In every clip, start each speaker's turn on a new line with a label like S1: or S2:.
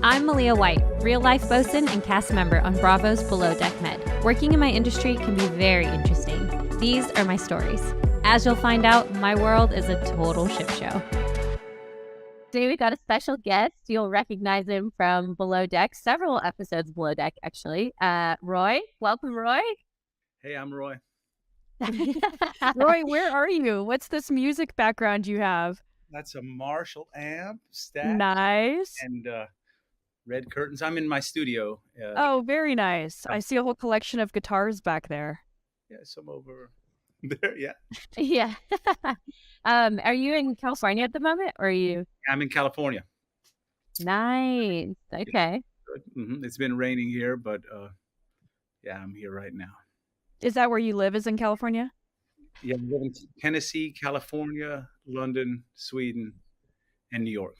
S1: I'm Malia White, real-life Bosun and cast member on Bravo's Below Deck Med. Working in my industry can be very interesting. These are my stories. As you'll find out, my world is a total shit show. Today we got a special guest. You'll recognize him from Below Deck, several episodes of Below Deck, actually. Roy. Welcome, Roy.
S2: Hey, I'm Roy.
S3: Roy, where are you? What's this music background you have?
S2: That's a Marshall amp stack
S3: Nice.
S2: and red curtains. I'm in my studio.
S3: Oh, very nice. I see a whole collection of guitars back there.
S2: Yeah, some over there. Yeah.
S1: Yeah. Are you in California at the moment, or are you?
S2: I'm in California.
S1: Nice. Okay.
S2: Good. It's been raining here, but yeah, I'm here right now.
S3: Is that where you live, is in California?
S2: Yeah, I live in Tennessee, California, London, Sweden, and New York.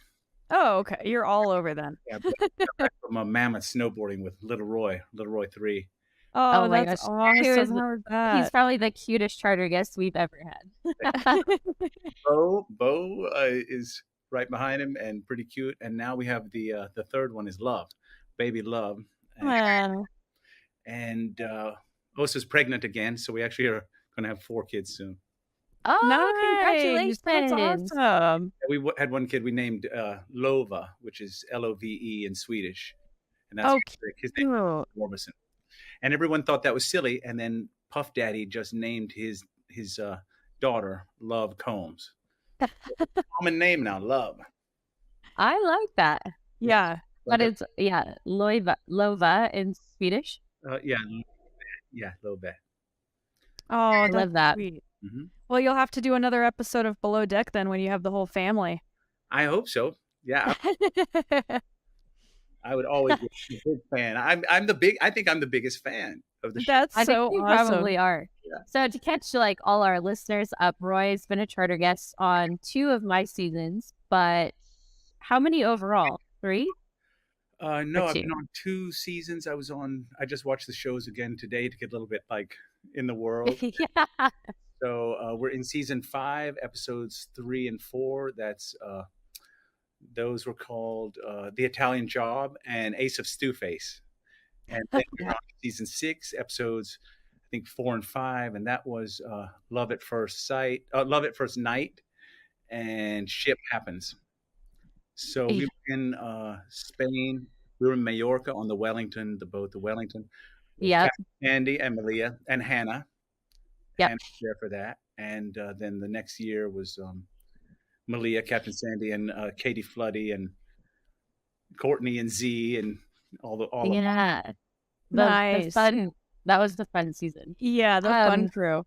S3: Oh, okay. You're all over then.
S2: Yeah, got back from a mammoth snowboarding with Little Roy 3.
S3: Oh,
S1: my
S3: that's
S1: gosh.
S3: awesome. How was that?
S1: He's probably the cutest charter guest we've ever had.
S2: Bo is right behind him and pretty cute. And now we have the third one is Love, baby Love.
S3: Wow.
S2: And Osa's pregnant again, so we actually are going to have 4 kids soon.
S1: Oh,
S3: Nice.
S1: congratulations.
S3: That's awesome.
S2: We had one kid we named Lova, which is Love in Swedish. And that's
S3: Oh,
S2: his name is
S3: cute.
S2: Orbison. And everyone thought that was silly. And then Puff Daddy just named his daughter Love Combs. Common name now, Love.
S1: I like that.
S3: Yeah.
S1: But it's, Lova in Swedish.
S2: Yeah, Love.
S3: Oh,
S1: I
S3: that's
S1: love that.
S3: sweet.
S2: Mm-hmm.
S3: Well, you'll have to do another episode of Below Deck then when you have the whole family.
S2: I hope so. Yeah, I would always be a big fan. I think I'm the biggest fan of the show.
S3: That's
S1: I
S3: so
S1: think you
S3: awesome.
S1: probably are.
S2: Yeah.
S1: So to catch like all our listeners up, Roy's been a charter guest on 2 of my seasons, but how many overall? 3?
S2: No,
S1: Or
S2: I've
S1: 2?
S2: been on 2 seasons. I just watched the shows again today to get a little bit like in the world.
S1: Yeah.
S2: So we're in season 5, episodes 3 and 4. That's those were called The Italian Job and Ace of Stewface. And then we're on season 6, episodes I think 4 and 5, and that was Love at First Night, and Ship Happens. So we were in Spain. We were in Mallorca on the Wellington, the boat, the Wellington.
S1: Yep.
S2: Andy and Malia and Hannah.
S1: Yep.
S2: Hannah was there for that. And then the next year was Malia, Captain Sandy, and Katie Floody, and Courtney and Z, and all of
S1: Yeah. The
S3: Nice.
S1: fun. That was the fun season.
S3: Yeah, the fun crew.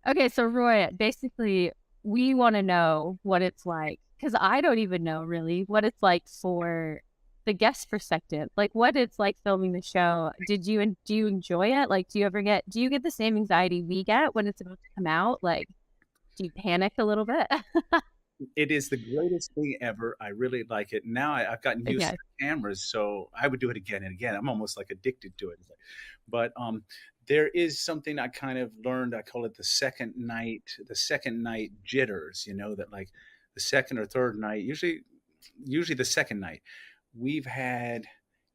S1: Okay, so Roy, basically, we want to know what it's like, because I don't even know really what it's like for the guest perspective, like what it's like filming the show. Do you enjoy it? Like, do you get the same anxiety we get when it's about to come out? Like, do you panic a little bit?
S2: It is the greatest thing ever. I really like it. Now I've gotten used to the cameras, so I would do it again and again. I'm almost like addicted to it. But there is something I kind of learned. I call it the second night jitters. You know, that like the second or third night, usually the second night. We've had,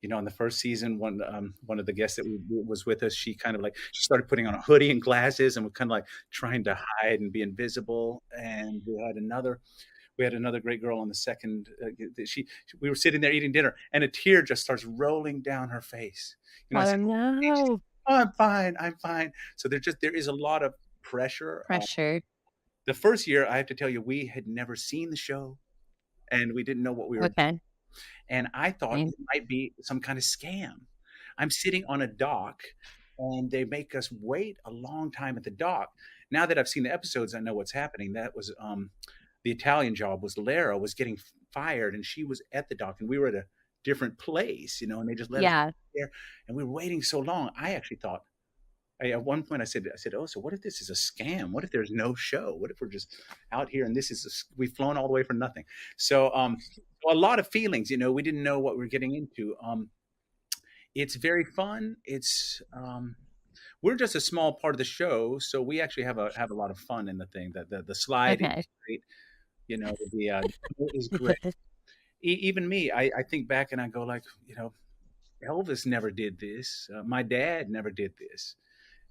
S2: you know, in the first season, one of the guests that was with us, she kind of like, she started putting on a hoodie and glasses and was kind of like trying to hide and be invisible. And we had another great girl on the second. We were sitting there eating dinner, and a tear just starts rolling down her face. You know, I said,
S3: no.
S2: "Oh, I'm fine." So there is a lot of pressure. The first year, I have to tell you, we had never seen the show, and we didn't know what we were doing. And I thought it might be some kind of scam. I'm sitting on a dock, and they make us wait a long time at the dock. Now that I've seen the episodes, I know what's happening. That was The Italian Job was Lara was getting fired, and she was at the dock, and we were at a different place, you know, and they just let us there, and we were waiting so long. I actually thought, at one point I said, "Oh, so what if this is a scam? What if there's no show? What if we're just out here and we've flown all the way for nothing?" So a lot of feelings, you know, we didn't know what we were getting into. It's very fun. It's we're just a small part of the show, so we actually have a lot of fun in the thing. The slide is great. You know, the is great. even me, I think back and I go like, Elvis never did this. My dad never did this.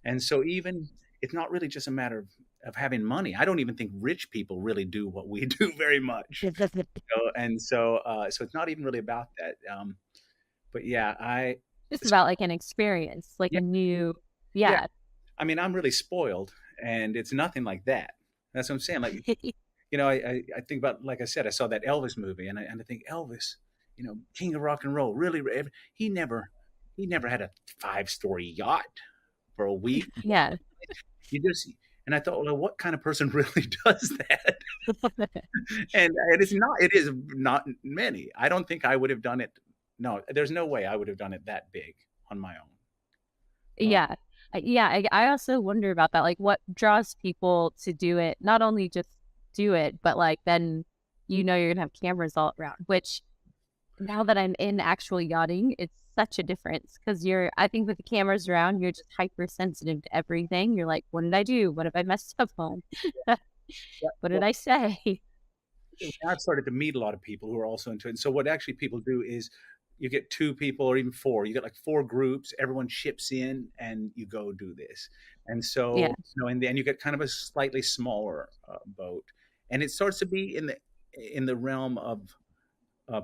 S2: And so even it's not really just a matter of having money. I don't even think rich people really do what we do very much. And so it's not even really about that. But yeah,
S1: it's about like an experience, like a new, yeah.
S2: I mean, I'm really spoiled, and it's nothing like that. That's what I'm saying. Like, I think about, like I said, I saw that Elvis movie, and I think Elvis, king of rock and roll, really, he never had a 5-story yacht for a week.
S1: Yeah.
S2: And I thought, well, what kind of person really does that? and it is not many. I don't think I would have done it. No, there's no way I would have done it that big on my own.
S1: Yeah. I also wonder about that. Like, what draws people to do it? Not only just do it, but like then you're gonna have cameras all around. Which now that I'm in actual yachting, it's such a difference because I think with the cameras around, you're just hypersensitive to everything. You're like, what did I do? What have I messed up on? What did I say?
S2: I've started to meet a lot of people who are also into it. And so what actually people do is you get 2 people or even 4. You get like 4 groups. Everyone chips in, and you go do this. And so, and then you get kind of a slightly smaller boat, and it starts to be in the realm of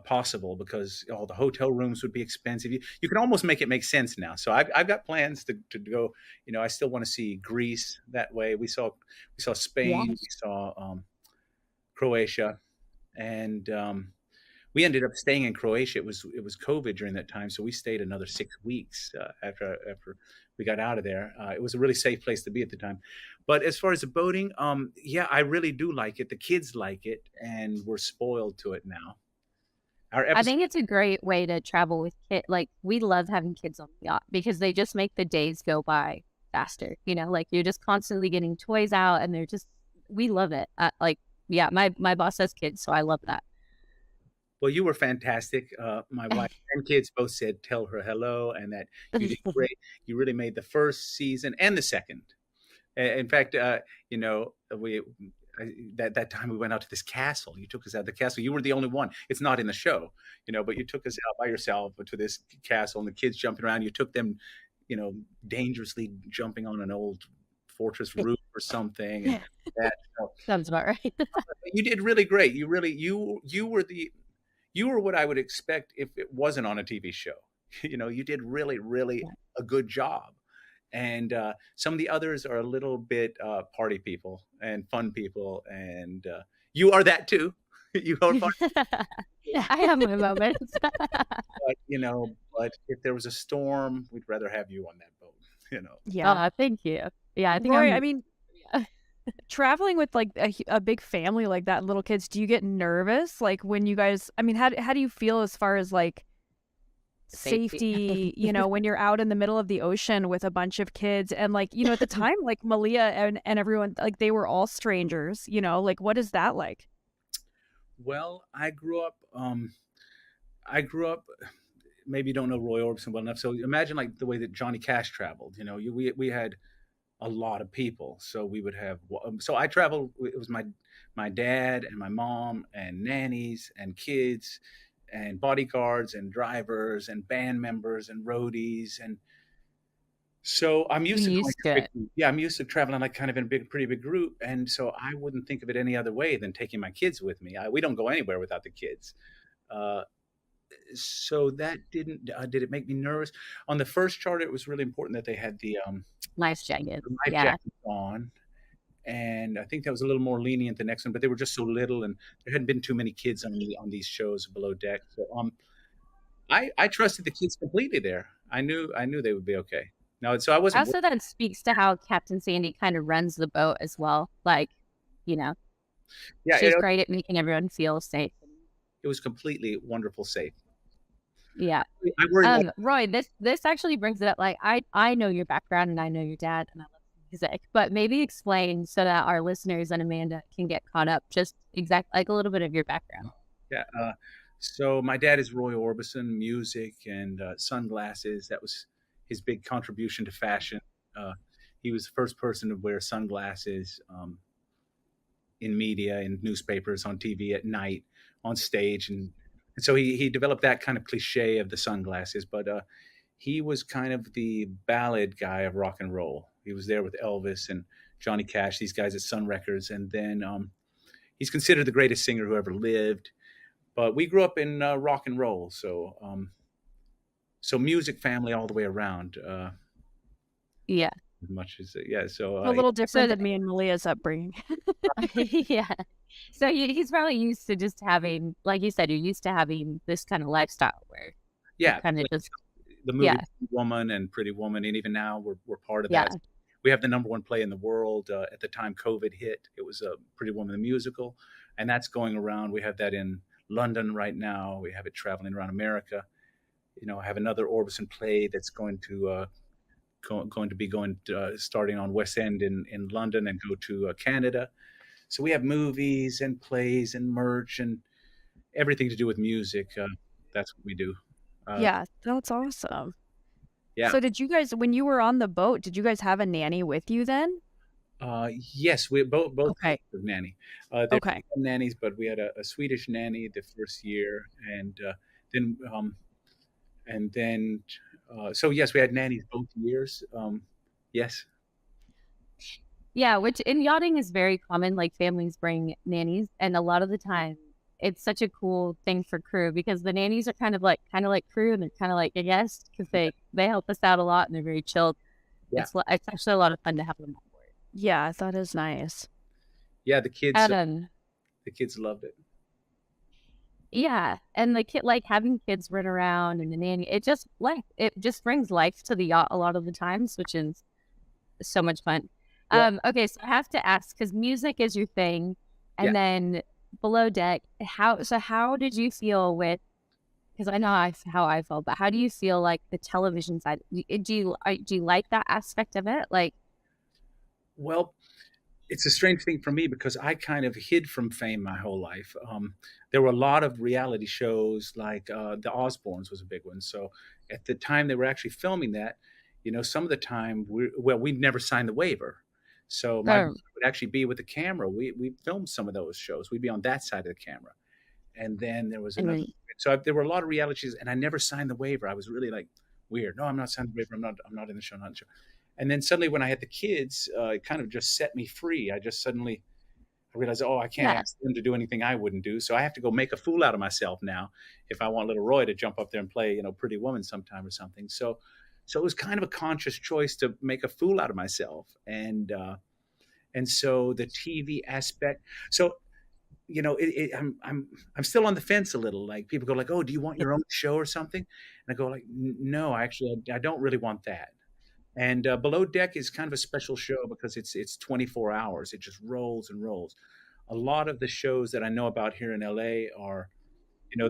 S2: possible because all the hotel rooms would be expensive. You can almost make it make sense now. So I've got plans to go. I still want to see Greece that way. We saw Spain. We saw Croatia, and we ended up staying in Croatia. It was COVID during that time, so we stayed another 6 weeks after we got out of there. It was a really safe place to be at the time. But as far as the boating, I really do like it. The kids like it, and we're spoiled to it now.
S1: I think it's a great way to travel with kids. Like, we love having kids on the yacht because they just make the days go by faster. Like you're just constantly getting toys out, and we love it. My boss has kids, so I love that.
S2: Well, you were fantastic. My wife and kids both said, tell her hello, and that you did great. You really made the first season and the second. In fact, that time we went out to this castle. You took us out of the castle. You were the only one. It's not in the show, but you took us out by yourself to this castle, and the kids jumping around. You took them, dangerously jumping on an old fortress roof or something. And that,
S1: sounds about right.
S2: You did really great. You were what I would expect if it wasn't on a TV show. You did really, really a good job. And some of the others are a little bit party people and fun people. And you are that too. You are fun.
S1: I have my moments.
S2: But if there was a storm, we'd rather have you on that boat.
S1: Yeah. Thank you. Yeah, I think
S3: Roy, traveling with like a big family like that, little kids, do you get nervous? Like when you guys, how do you feel as far as like safety, when you're out in the middle of the ocean with a bunch of kids and like, at the time, like Malia and everyone, like they were all strangers, like what is that like?
S2: Well, I grew up, maybe you don't know Roy Orbison well enough. So imagine like the way that Johnny Cash traveled, we had a lot of people. So we would have, so I traveled, it was my dad and my mom and nannies and kids and bodyguards and drivers and band members and roadies. And so I'm used to traveling like kind of in a pretty big group. And so I wouldn't think of it any other way than taking my kids with me. We don't go anywhere without the kids. So that did it make me nervous? On the first charter, it was really important that they had the
S1: life jacket
S2: on. And I think that was a little more lenient the next one, but they were just so little, and there hadn't been too many kids on these shows below deck. So I trusted the kids completely there. I knew they would be okay. No, so I wasn't.
S1: Also, that speaks to how Captain Sandy kind of runs the boat as well. Like, she's great at making everyone feel safe.
S2: It was completely wonderful, safe.
S1: Yeah. Roy, this actually brings it up. Like, I know your background and I know your dad and I love music, but maybe explain so that our listeners and Amanda can get caught up. Just like a little bit of your background.
S2: Yeah. So my dad is Roy Orbison, music and sunglasses. That was his big contribution to fashion. He was the first person to wear sunglasses in media, in newspapers, on TV, at night, on stage, and so he developed that kind of cliche of the sunglasses, but he was kind of the ballad guy of rock and roll. He was there with Elvis and Johnny Cash, these guys at Sun Records, and then he's considered the greatest singer who ever lived. But we grew up in rock and roll, so so music family all the way around.
S1: Yeah.
S2: As much as so
S3: a little different than me and Malia's upbringing.
S1: Yeah. So he's probably used to just having, like you said, you're used to having this kind of lifestyle where kind of just
S2: the movie Woman and Pretty Woman, and even now we're part of that. We have the #1 play in the world. At the time COVID hit, it was Pretty Woman the musical, and that's going around. We have that in London right now. We have it traveling around America. I have another Orbison play that's going to starting on West End in London and go to Canada. So we have movies and plays and merch and everything to do with music. That's what we do.
S3: Yeah, that's awesome.
S2: Yeah.
S3: So did you guys, when you were on the boat, did you guys have a nanny with you then?
S2: Yes, we both
S3: okay.
S2: nanny. Okay. Nannies, but we had a Swedish nanny the first year, and then so yes, we had nannies both years. Yes.
S1: Yeah, which in yachting is very common. Like families bring nannies, and a lot of the time it's such a cool thing for crew because the nannies are kind of like crew, and they're kind of like a guest because they help us out a lot and they're very chilled. Yeah. It's actually a lot of fun to have them on board.
S3: Yeah, that is nice.
S2: Yeah, the kids loved it.
S1: Yeah, and the kid, like having kids run around and the nanny, it just brings life to the yacht a lot of the times, which is so much fun. Yeah. Okay, so I have to ask because music is your thing, and then below deck, how did you feel with? Because I know how I felt, but how do you feel like the television side? Do you like that aspect of it? Like,
S2: well, it's a strange thing for me because I kind of hid from fame my whole life. There were a lot of reality shows, like the Osbournes was a big one. So at the time they were actually filming that, some of the time we'd never signed the waiver. So my would actually be with the camera. We filmed some of those shows. We'd be on that side of the camera. And then there was another. So there were a lot of reality shows, and I never signed the waiver. I was really like weird. No, I'm not signing the waiver. I'm not in the show. Not in the show. And then suddenly when I had the kids, it kind of just set me free. I realized, I can't ask them to do anything I wouldn't do. So I have to go make a fool out of myself now if I want little Roy to jump up there and play, Pretty Woman sometime or something. So it was kind of a conscious choice to make a fool out of myself. And so the TV aspect. So, I'm still on the fence a little. Like people go like, oh, do you want your own show or something? And I go like, no, actually, I don't really want that. And Below Deck is kind of a special show because it's 24 hours. It just rolls and rolls. A lot of the shows that I know about here in LA are,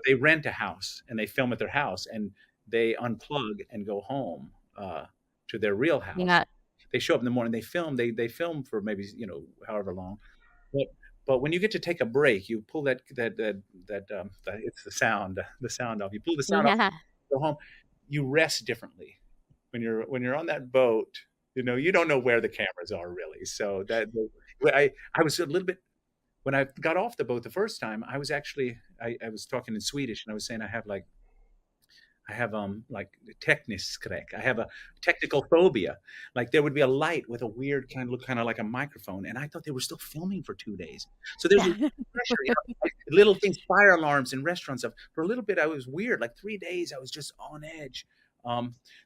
S2: they rent a house and they film at their house and they unplug and go home to their real house. Yeah. They show up in the morning, they film for maybe, however long. But when you get to take a break, you pull that it's the sound off. You pull the sound off, go home, you rest differently. When you're on that boat, you don't know where the cameras are really. So I was a little bit, when I got off the boat the first time, I was actually, I was talking in Swedish and I was saying I have techniskräck. I have a technical phobia. Like there would be a light with a weird kind of like a microphone. And I thought they were still filming for 2 days. So there was pressure, like little things, fire alarms in restaurants. For a little bit, I was weird. Like 3 days, I was just on edge.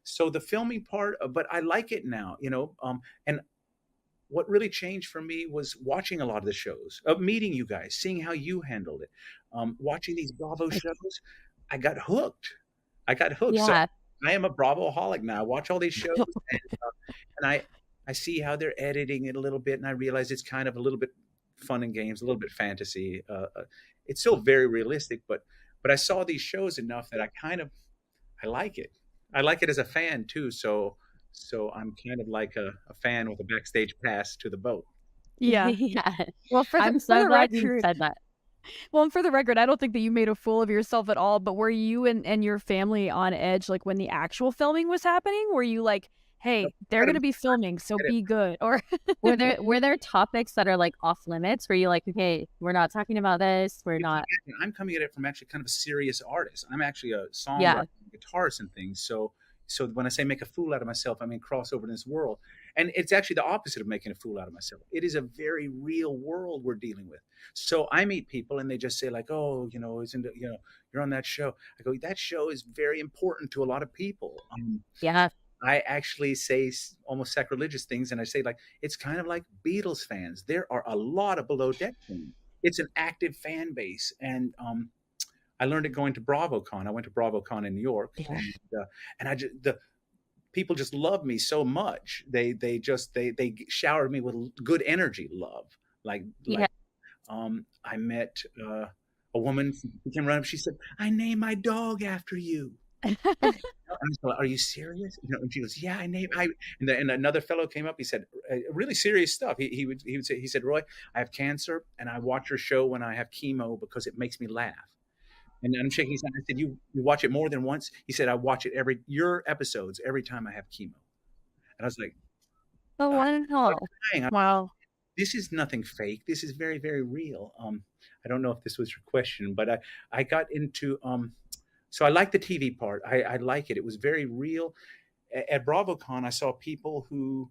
S2: So the filming part, but I like it now, and what really changed for me was watching a lot of the shows, meeting you guys, seeing how you handled it, watching these Bravo shows. I got hooked. Yeah. So I am a Bravo-holic now. I watch all these shows and I see how they're editing it a little bit. And I realize it's kind of a little bit fun and games, a little bit fantasy. It's still very realistic, but I saw these shows enough that I like it. I like it as a fan too, so I'm kind of like a fan with a backstage pass to the boat.
S3: Yeah. Well, I'm so glad you said that. Well, and for the record, I don't think that you made a fool of yourself at all, but were you and your family on edge like when the actual filming was happening? Were you like hey, they're going to be filming, so be good. Or
S1: were there topics that are like off limits where you're like, okay, we're not talking about this, we're not.
S2: I'm coming at it from actually kind of a serious artist. I'm actually a songwriter, guitarist and things. So when I say make a fool out of myself, I mean cross over in this world. And it's actually the opposite of making a fool out of myself. It is a very real world we're dealing with. So I meet people and they just say like, oh, isn't it, you're on that show. I go, that show is very important to a lot of people. I actually say almost sacrilegious things, and I say like, it's kind of like Beatles fans. There are a lot of Below Deck fans. It's an active fan base, and I learned it going to BravoCon. I went to BravoCon in New York, and the people just love me so much. They showered me with good energy, love. I met a woman who came around. She said, "I named my dog after you." I was like, are you serious? And she goes, yeah, and another fellow came up. He said, really serious stuff. He would say, he said, Roy, I have cancer and I watch your show when I have chemo because it makes me laugh. And I'm shaking his hand. I said, you watch it more than once? He said, I watch it your episodes every time I have chemo. And I was like,
S1: oh, wow.
S2: This is nothing fake. This is very, very real. I don't know if this was your question, but I got into, so I like the TV part. I like it. It was very real. At BravoCon, I saw people who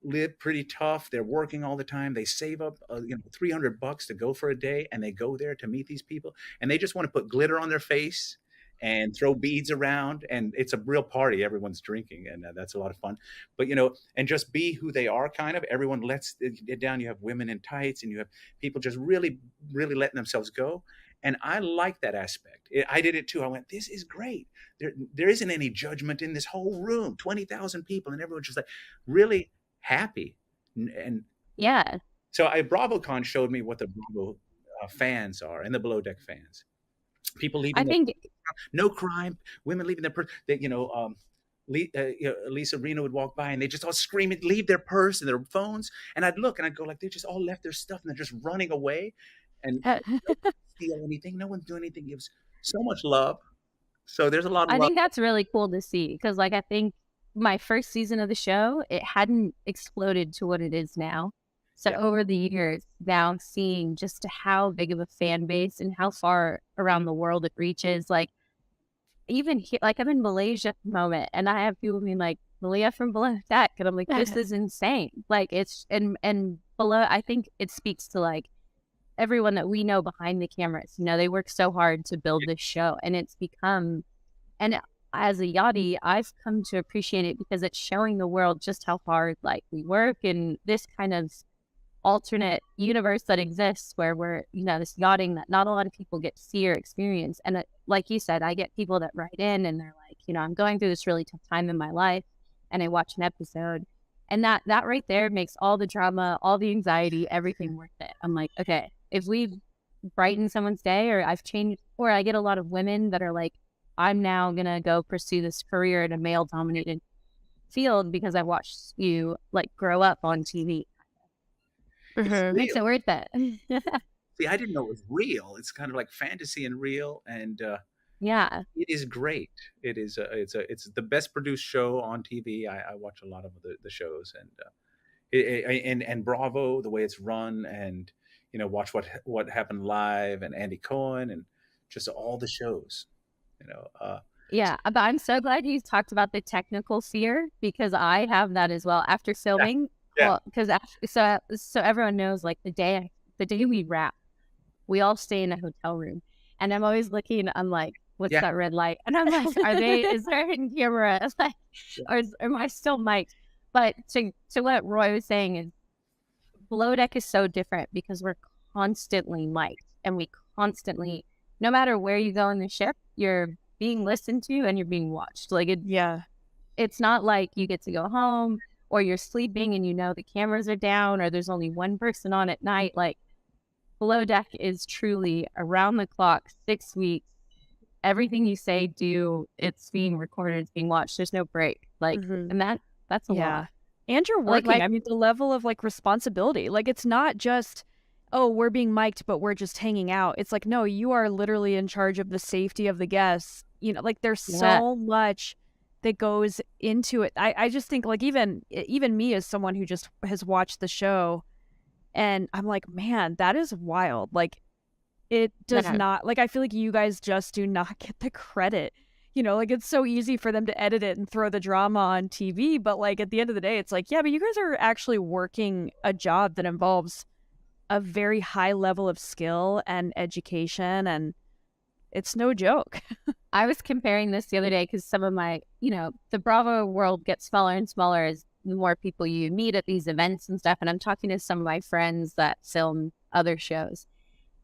S2: live pretty tough. They're working all the time. They save up $300 to go for a day, and they go there to meet these people. And they just want to put glitter on their face and throw beads around. And it's a real party. Everyone's drinking, and that's a lot of fun. But, and just be who they are, kind of. Everyone lets it down. You have women in tights, and you have people just really, really letting themselves go. And I like that aspect. I did it too. I went, this is great. There isn't any judgment in this whole room, 20,000 people, and everyone's just like really happy. And so BravoCon showed me what the Bravo fans are and the Below Deck fans. People leaving. No crime. Women leaving their purse. Lisa Reno would walk by and they just all screaming, leave their purse and their phones. And I'd look and I'd go like, they just all left their stuff and they're just running away. And steal anything. No one's doing anything. Gives so much love. So there's a lot of love.
S1: I think that's really cool to see because, I think my first season of the show, it hadn't exploded to what it is now. So over the years, now seeing just how big of a fan base and how far around the world it reaches, even here, I'm in Malaysia at the moment, and I have people being like, Malia from Below Deck, and I'm like, this is insane. It's and below. I think it speaks to everyone that we know behind the cameras. They work so hard to build this show, and it's become, and as a yachtie, I've come to appreciate it because it's showing the world just how hard we work in this kind of alternate universe that exists where we're, this yachting that not a lot of people get to see or experience. And like you said, I get people that write in and they're like, I'm going through this really tough time in my life, and I watch an episode, and that right there makes all the drama, all the anxiety, everything worth it. I'm like, okay, if we've brightened someone's day, or I've changed, or I get a lot of women that are like, I'm now going to go pursue this career in a male-dominated field because I watched you grow up on TV. Makes it worth it.
S2: See, I didn't know it was real. It's kind of like fantasy and real, and it is great. It is it's the best produced show on TV. I watch a lot of the shows, and Bravo, the way it's run, and watch what happened live, and Andy Cohen, and just all the shows.
S1: But I'm so glad you talked about the technical fear because I have that as well after filming. Well, because so everyone knows the day we wrap, we all stay in a hotel room, and I'm always looking. I'm like, what's that red light? And I'm like, is there a hidden camera? Or am I still mic'd? But to what Roy was saying is, Below Deck is so different because we're constantly mic'd, and we constantly, no matter where you go in the ship, you're being listened to and you're being watched. It's not like you get to go home or you're sleeping and the cameras are down or there's only one person on at night. Below Deck is truly around the clock, 6 weeks. Everything you say, do, it's being recorded, it's being watched. There's no break. And that's a lot.
S3: And you're working. I mean, the level of responsibility. It's not just, oh, we're being mic'd, but we're just hanging out. It's no, you are literally in charge of the safety of the guests. There's so much that goes into it. I just think like even me as someone who just has watched the show, and I'm like, man, that is wild. Like it does not, like, I feel like you guys just do not get the credit. You know, like it's so easy for them to edit it and throw the drama on TV, but like at the end of the day, it's like, yeah, but you guys are actually working a job that involves a very high level of skill and education, and it's no joke.
S1: I was comparing this the other day because some of my, the Bravo world gets smaller and smaller as the more people you meet at these events and stuff. And I'm talking to some of my friends that film other shows,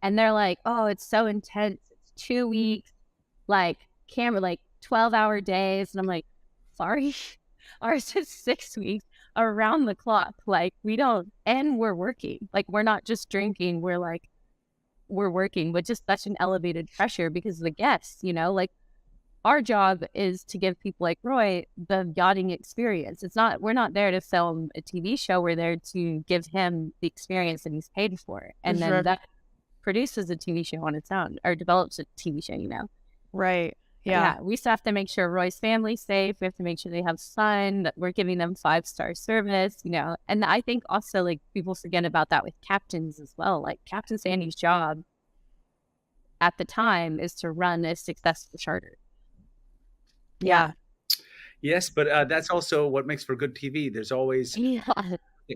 S1: and they're like, oh, it's so intense. It's 2 weeks, like camera, like 12-hour days. And I'm like, sorry, ours is 6 weeks around the clock. Like we don't, and we're working. Like we're not just drinking. We're working with just such an elevated pressure because of the guests, like our job is to give people like Roy the yachting experience. We're not there to film a TV show. We're there to give him the experience that he's paid for. And then that produces a TV show on its own, or develops a TV show,
S3: Right. Yeah.
S1: We still have to make sure Roy's family's safe. We have to make sure they have fun, that we're giving them 5-star service, And I think also like people forget about that with captains as well. Like Captain Sandy's job at the time is to run a successful charter.
S3: Yeah.
S2: Yes, but that's also what makes for good TV. There's always a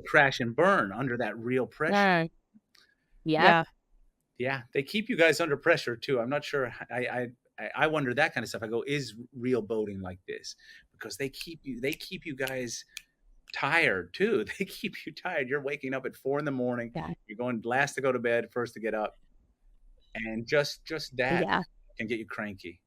S2: crash and burn under that real pressure.
S1: Yeah.
S2: They keep you guys under pressure too. I'm not sure. I wonder that kind of stuff. I go, is real boating like this? Because they keep you guys tired too. They keep you tired. You're waking up at 4 a.m.
S1: Yeah.
S2: You're going last to go to bed, first to get up, and just that can get you cranky.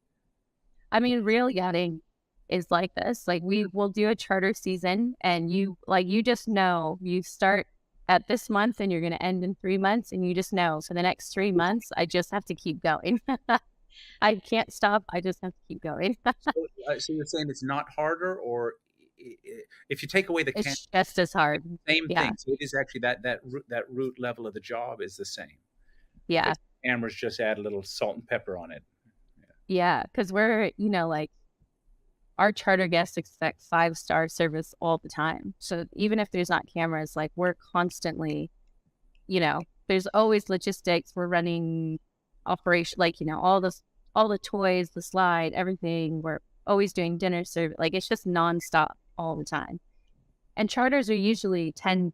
S1: I mean, real yachting is like this. Like we will do a charter season, and you just know you start at this month and you're going to end in 3 months, and you just know for the next 3 months, I just have to keep going. I can't stop. I just have to keep going.
S2: So you're saying it's not harder, or if you take away the
S1: it's just as hard.
S2: Same thing. So it is actually that root level of the job is the same.
S1: Yeah.
S2: The cameras just add a little salt and pepper on it.
S1: Yeah, because we're, like our charter guests expect 5-star service all the time. So even if there's not cameras, like we're constantly, there's always logistics. We're running operation, like, all the toys, the slide, everything. We're always doing dinner service. Like it's just nonstop all the time. And charters are usually 10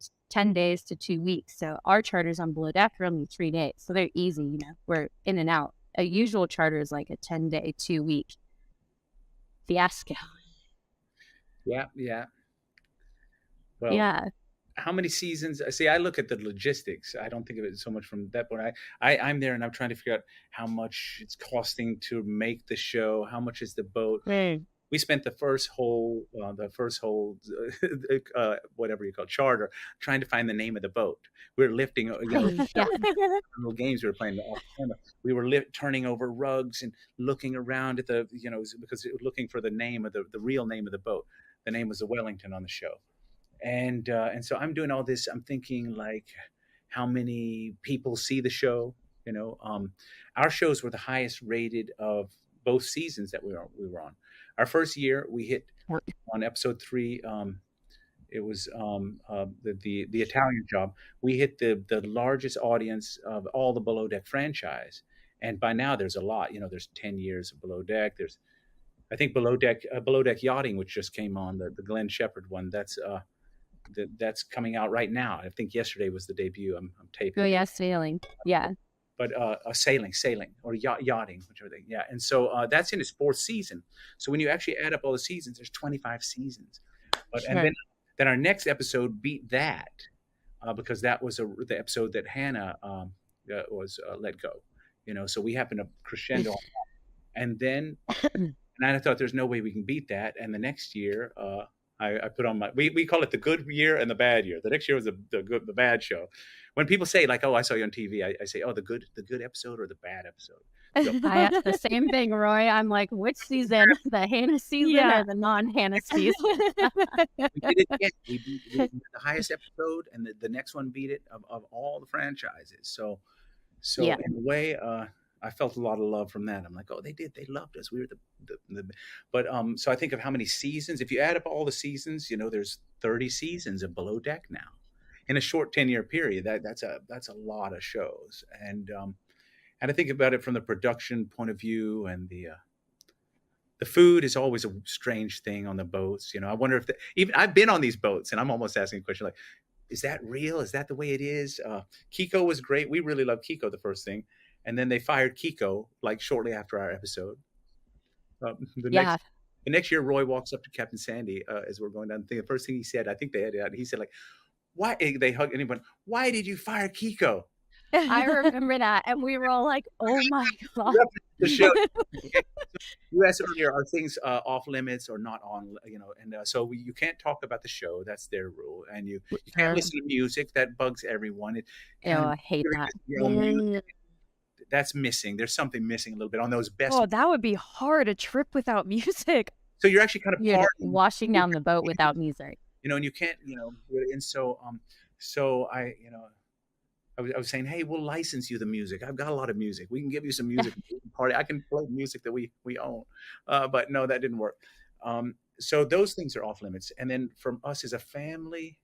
S1: days to 2 weeks. So our charters on Below Deck are only 3 days. So they're easy, we're in and out. A usual charter is like a 10-day, 2-week fiasco.
S2: Yeah. Well, how many seasons? See, I look at the logistics. I don't think of it so much from that point. I'm there and I'm trying to figure out how much it's costing to make the show. How much is the boat? We spent the first whole whatever you call it, charter, trying to find the name of the boat. We were lifting, little games we were playing. We were turning over rugs and looking around at the, because looking for the name of the real name of the boat. The name was the Wellington on the show. And so I'm doing all this. I'm thinking like, how many people see the show? Our shows were the highest rated of both seasons that we were on. Our first year, we hit on episode 3. It was the Italian Job. We hit the largest audience of all the Below Deck franchise, and by now there's a lot. There's 10 years of Below Deck. There's, I think, Below Deck Yachting, which just came on, the Glenn Shepard one. That's coming out right now. I think yesterday was the debut. I'm taping.
S1: Oh yeah, sailing. Yeah.
S2: But sailing or yachting, whichever thing. Yeah. And so that's in its 4th season. So when you actually add up all the seasons, there's 25 seasons. And then our next episode beat that because that was the episode that Hannah was let go. So we happened to crescendo on that. And then and I thought there's no way we can beat that. And the next year, I put on we call it the good year and the bad year. The next year was the bad show. When people say like, "Oh, I saw you on TV," I say, "Oh, the good episode or the bad episode?"
S1: I ask the same thing, Roy. I'm like, which season? The Hannah season or the non-Hannah season?
S2: We did it again. We beat the highest episode, and the next one beat it of all the franchises. So in a way, I felt a lot of love from that. I'm like, oh, they loved us. We were but so I think of how many seasons. If you add up all the seasons, there's 30 seasons of Below Deck now in a short 10-year period. That's a lot of shows. And I think about it from the production point of view, and the food is always a strange thing on the boats. I wonder if even I've been on these boats, and I'm almost asking a question like, is that real? Is that the way it is? Kiko was great. We really loved Kiko, the first thing. And then they fired Kiko like shortly after our episode. The next year, Roy walks up to Captain Sandy as we're going down the thing. The first thing he said, I think they had it, he said like, why? They hugged anyone. Why did you fire Kiko?
S4: I remember that. And we were all like, oh my God.
S2: The show. You asked earlier, are things off limits or not on, and so you can't talk about the show. That's their rule. And you can't listen to music. That bugs everyone.
S4: I hate that.
S2: That's missing. There's something missing a little bit on those best.
S3: Oh, that would be hard, a trip without music.
S2: So you're actually kind of
S4: washing down the boat without music.
S2: And you can't, and so I was saying, hey, we'll license you the music. I've got a lot of music. We can give you some music party. I can play music that we own. But no, that didn't work. So those things are off limits. And then from us as a family,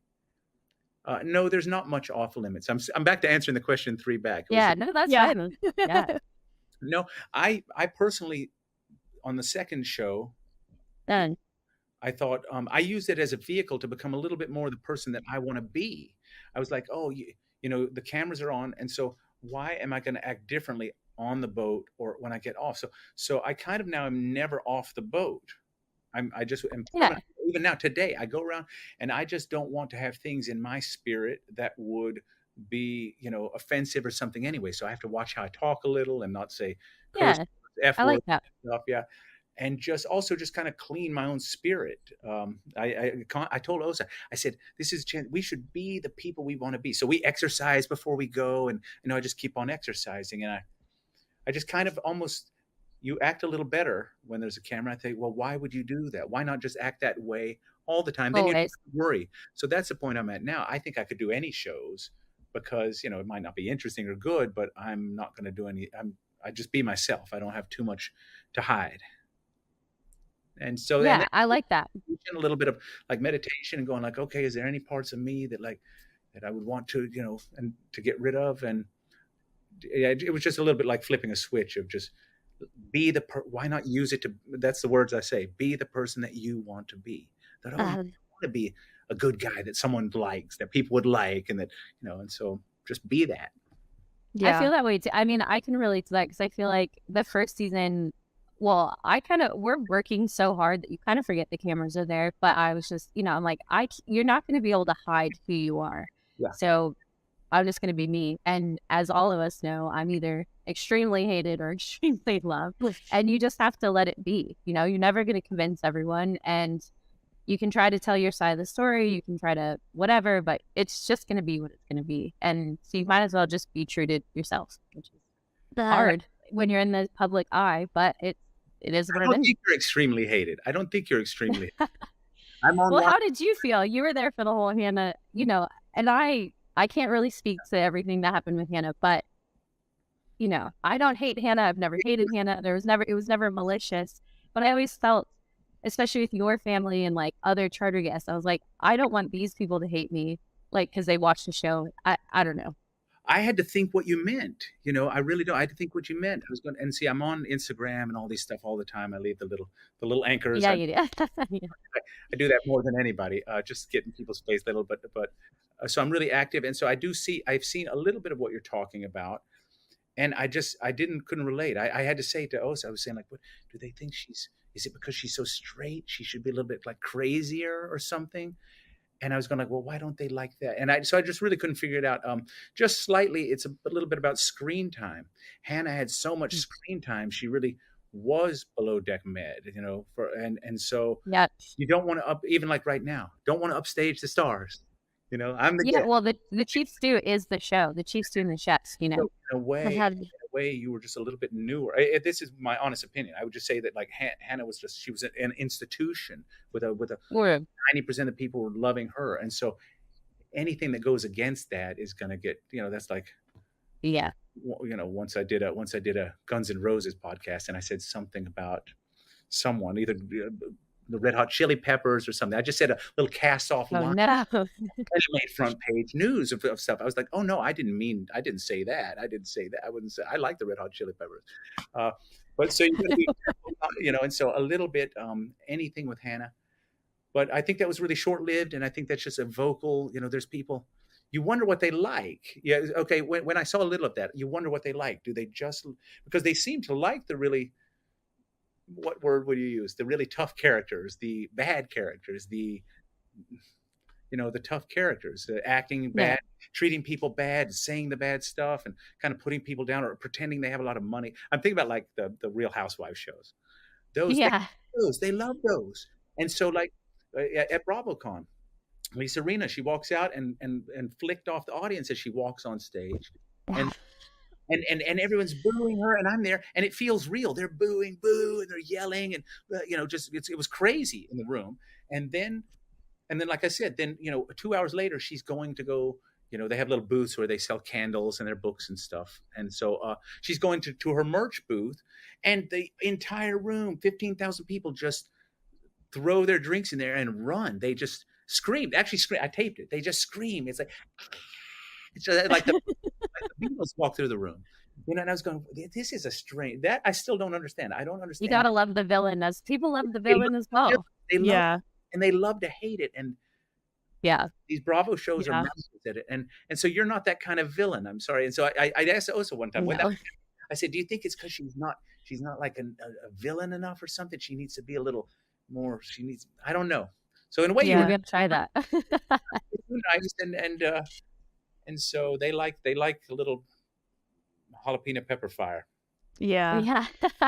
S2: no, there's not much off limits. I'm back to answering the question 3 back.
S4: No, that's fine. Yeah.
S2: No, I personally, on the second show, I thought I used it as a vehicle to become a little bit more the person that I want to be. I was like, oh, the cameras are on, and so why am I going to act differently on the boat or when I get off? So I kind of now am never off the boat. I just am. Even now today, I go around and I just don't want to have things in my spirit that would be, offensive or something anyway. So I have to watch how I talk a little and not say
S4: F I like that
S2: stuff. Yeah. And just kind of clean my own spirit. I told Osa, I said, this is a chance. We should be the people we want to be. So we exercise before we go. And, I just keep on exercising. And I just kind of almost, you act a little better when there's a camera. I think, well, why would you do that? Why not just act that way all the time? Then you don't worry. So that's the point I'm at now. I think I could do any shows because, it might not be interesting or good, but I'm not going to do any. I just be myself. I don't have too much to hide. And so
S4: I like that.
S2: A little bit of like meditation and going like, okay, is there any parts of me that I would want to, and to get rid of? And it was just a little bit like flipping a switch of just be why not use it to, that's the words I say, be the person that you want to be. That I want to be a good guy that someone likes, that people would like, and that, and so just be that.
S4: Yeah. I feel that way too. I mean, I can relate to that because I feel like the first season, well, we're working so hard that you kind of forget the cameras are there. But I was just, I'm like, you're not going to be able to hide who you are.
S2: Yeah.
S4: So I'm just going to be me. And as all of us know, I'm either extremely hated or extremely loved. And you just have to let it be. You're never going to convince everyone. And you can try to tell your side of the story. You can try to whatever, but it's just going to be what it's going to be. And so you might as well just be true to yourself, which is hard when you're in the public eye, but it is what it is.
S2: I don't think you're extremely hated. I don't think you're extremely hated.
S4: Well, how did you feel? You were there for the whole Hannah, and I can't really speak to everything that happened with Hannah, but, I don't hate Hannah. I've never hated Hannah. It was never malicious, but I always felt, especially with your family and like other charter guests, I was like, I don't want these people to hate me, like, because they watched the show. I don't know.
S2: I had to think what you meant. I really don't. I had to think what you meant. I was going and see. I'm on Instagram and all these stuff all the time. I leave the little anchors.
S4: Yeah, you do.
S2: I do that more than anybody. Just get in people's face a little bit. But so I'm really active, and so I've seen a little bit of what you're talking about, and I couldn't relate. I had to say to Osa, I was saying like, what do they think is it because she's so straight? She should be a little bit like crazier or something. And I was going like, well, why don't they like that? And I just really couldn't figure it out. Just slightly, it's a little bit about screen time. Hannah had so much screen time. She really was Below Deck Med, and so you don't want to even like right now, don't want to upstage the stars. I'm the guest.
S4: Well, the Chief Stew is the show. The Chief Stew and the chefs.
S2: So in a way, you were just a little bit newer. This is my honest opinion. I would just say that like Hannah was she was an institution with a 90% of people were loving her, and so anything that goes against that is going to get that's like once I did a Guns N' Roses podcast, and I said something about someone, either the Red Hot Chili Peppers or something. I just said a little cast off line.
S4: No.
S2: And it made front page news of stuff. I was like, oh no, I didn't say that. I didn't say that. I wouldn't say, I like the Red Hot Chili Peppers. But so you gotta be careful, and so a little bit, anything with Hannah. But I think that was really short-lived, and I think that's just a vocal, there's people, you wonder what they like. Yeah, okay, when I saw a little of that, you wonder what they like. Do they just, because they seem to like the really, what word would you use? The really tough characters, the bad characters, the tough characters, acting bad, treating people bad, saying the bad stuff, and kind of putting people down or pretending they have a lot of money. I'm thinking about like the Real Housewives shows. They love those. And so like at BravoCon, Lisa Rinna, she walks out and flicked off the audience as she walks on stage. And everyone's booing her, and I'm there, and it feels real. They're booing, boo, and they're yelling, and it was crazy in the room. And then, like I said, 2 hours later, she's going to go. They have little booths where they sell candles and their books and stuff. And so she's going to her merch booth, and the entire room, 15,000 people, just throw their drinks in there and run. They just screamed. Actually, scream. I taped it. They just scream. It's like the Beatles walk through the room. And I was going, this is a strange, that I still don't understand. I don't understand.
S4: You gotta love the villain, as people love the villain as well.
S2: And they love to hate it. And these Bravo shows are masters at it. And so you're not that kind of villain. I'm sorry. And so I asked also one time, I said, do you think it's because she's not like a villain enough or something? She needs to be a little more, I don't know. So in a way,
S4: we're gonna try that.
S2: Nice, and so they like a little jalapeno pepper fire.
S3: Yeah.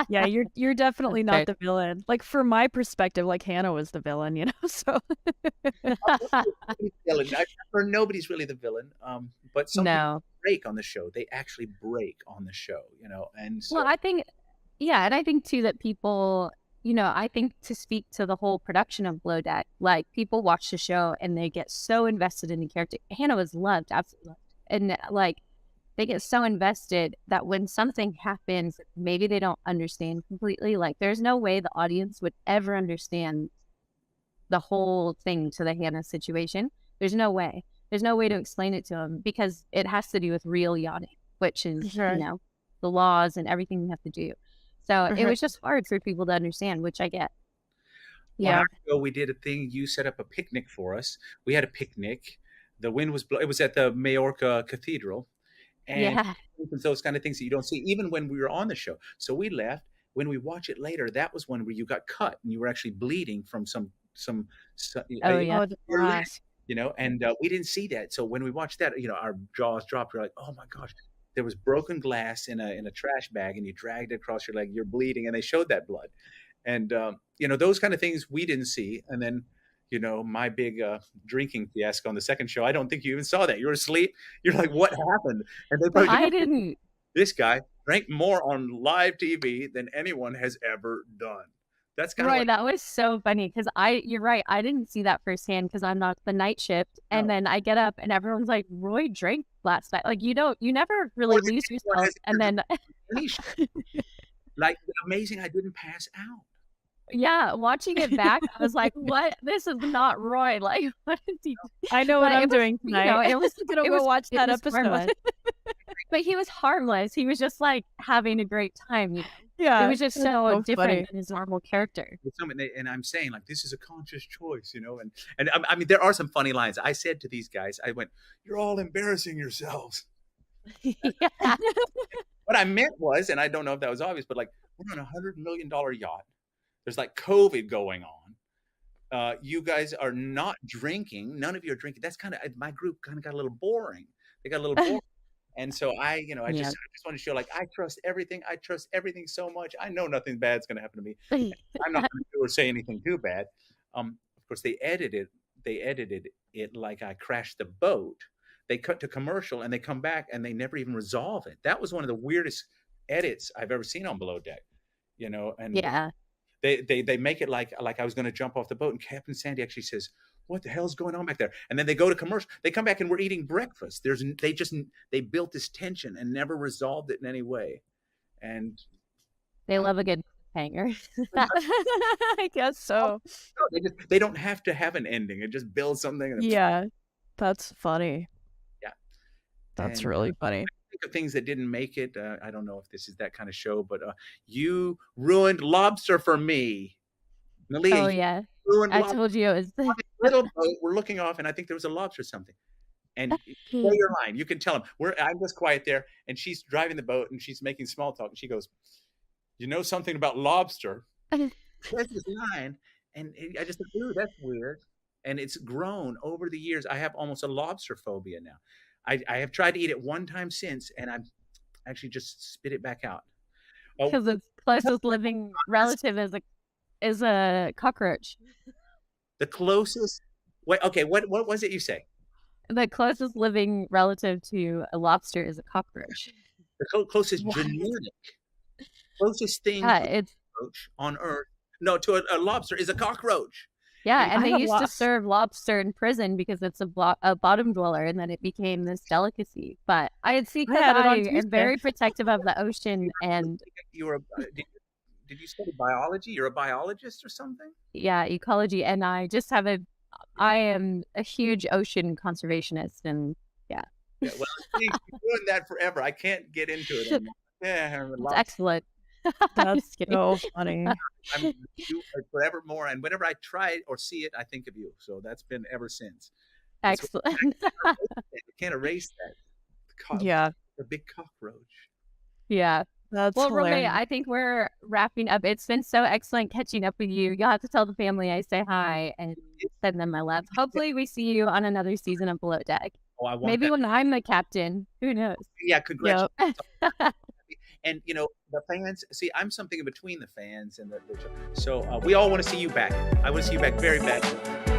S3: You're definitely not the villain. Like, for my perspective, like, Hannah was the villain, so.
S2: Nobody's really the villain. But some people break on the show. They actually break on the show, and so.
S4: Well, I think too that people, I think, to speak to the whole production of Below Deck, like, people watch the show and they get so invested in the character. Hannah was loved, absolutely loved. And like, they get so invested that when something happens, maybe they don't understand completely. Like, there's no way the audience would ever understand the whole thing to the Hannah situation. There's no way. There's no way to explain it to them, because it has to do with real yachting, which is, the laws and everything you have to do. So it was just hard for people to understand, which I get.
S2: Yeah. We did a thing. You set up a picnic for us. We had a picnic. The wind was blowing. It was at the Majorca Cathedral. And those kind of things that you don't see, even when we were on the show. So we left. When we watch it later, that was one where you got cut and you were actually bleeding from some and we didn't see that. So when we watched that, our jaws dropped. We're like, oh my gosh, there was broken glass in a trash bag, and you dragged it across your leg. You're bleeding, and they showed that blood. And those kind of things we didn't see. And then, my big drinking fiasco on the second show, I don't think you even saw that. You were asleep. You're like, what happened? And they probably,
S4: I didn't.
S2: This guy drank more on live TV than anyone has ever done. That's kind of
S4: right. That was so funny, because you're right. I didn't see that firsthand because I'm not the night shift. And then I get up and everyone's like, Roy drank last night. Like, you never really lose yourself. And then
S2: like, amazing, I didn't pass out.
S4: Yeah, watching it back, I was like, "What? This is not Roy." Like, what did he?
S3: I know what I'm doing tonight.
S4: It was
S3: gonna go watch that episode.
S4: But he was harmless. He was just like having a great time.
S3: Yeah,
S4: it was just so different than his normal character.
S2: And I'm saying, like, this is a conscious choice, And I mean, there are some funny lines. I said to these guys, I went, "You're all embarrassing yourselves." What I meant was, and I don't know if that was obvious, but like, we're on $100 million yacht. There's like COVID going on. You guys are not drinking. None of you are drinking. That's kind of, my group kind of got a little boring. They got a little boring. And so I just want to show, like, I trust everything. I trust everything so much. I know nothing bad's going to happen to me. I'm not going to do or say anything too bad. Of course, they edited it like I crashed the boat. They cut to commercial and they come back and they never even resolve it. That was one of the weirdest edits I've ever seen on Below Deck. And They make it like I was going to jump off the boat, and Captain Sandy actually says, what the hell's going on back there? And then they go to commercial. They come back and we're eating breakfast. They built this tension and never resolved it in any way. And
S4: they love a good hanger.
S3: I guess so.
S2: They don't have to have an ending. It just builds something.
S3: Yeah, that's funny.
S2: Yeah,
S3: that's really funny.
S2: I think of things that didn't make it. I don't know if this is that kind of show, but you ruined lobster for me. Malia,
S4: oh yeah, I told you it was
S2: the little boat. We're looking off, and I think there was a lobster or something. And say your line. You can tell him. I'm just quiet there, and she's driving the boat, and she's making small talk, and she goes, "You know something about lobster?" That's his line, and I just thought, "Ooh, that's weird." And it's grown over the years. I have almost a lobster phobia now. I have tried to eat it one time since, and I'm actually just spit it back out.
S4: Because its closest living relative is a cockroach.
S2: The closest. Wait, okay. What was it you say?
S4: The closest living relative to a lobster is a cockroach.
S2: The closest genetic, closest thing
S4: it's
S2: on Earth. No, to a lobster is a cockroach.
S4: Yeah, and they used to serve lobster in prison because it's a bottom dweller, and then it became this delicacy. But I had seen because I am very protective of the ocean, and
S2: you were. Did you study biology? You're a biologist or something?
S4: Yeah, ecology, and I am a huge ocean conservationist, and yeah.
S2: Well, you're doing that forever. I can't get into it anymore. Yeah,
S4: it's excellent.
S3: That's so funny.
S2: I'm with you forevermore, and whenever I try it or see it, I think of you. So that's been ever since.
S4: Excellent.
S2: I can't erase that.
S3: Yeah,
S2: a big cockroach.
S4: Yeah.
S3: That's
S4: Romy, I think we're wrapping up. It's been so excellent catching up with you. You'll have to tell the family I say hi and send them my love. Hopefully we see you on another season of Below Deck.
S2: Oh, I want
S4: Maybe
S2: that.
S4: when I'm the captain. Who knows?
S2: Yeah, congratulations.
S4: Yep.
S2: And, the fans, see, I'm something in between the fans and so we all want to see you back. I want to see you back very badly.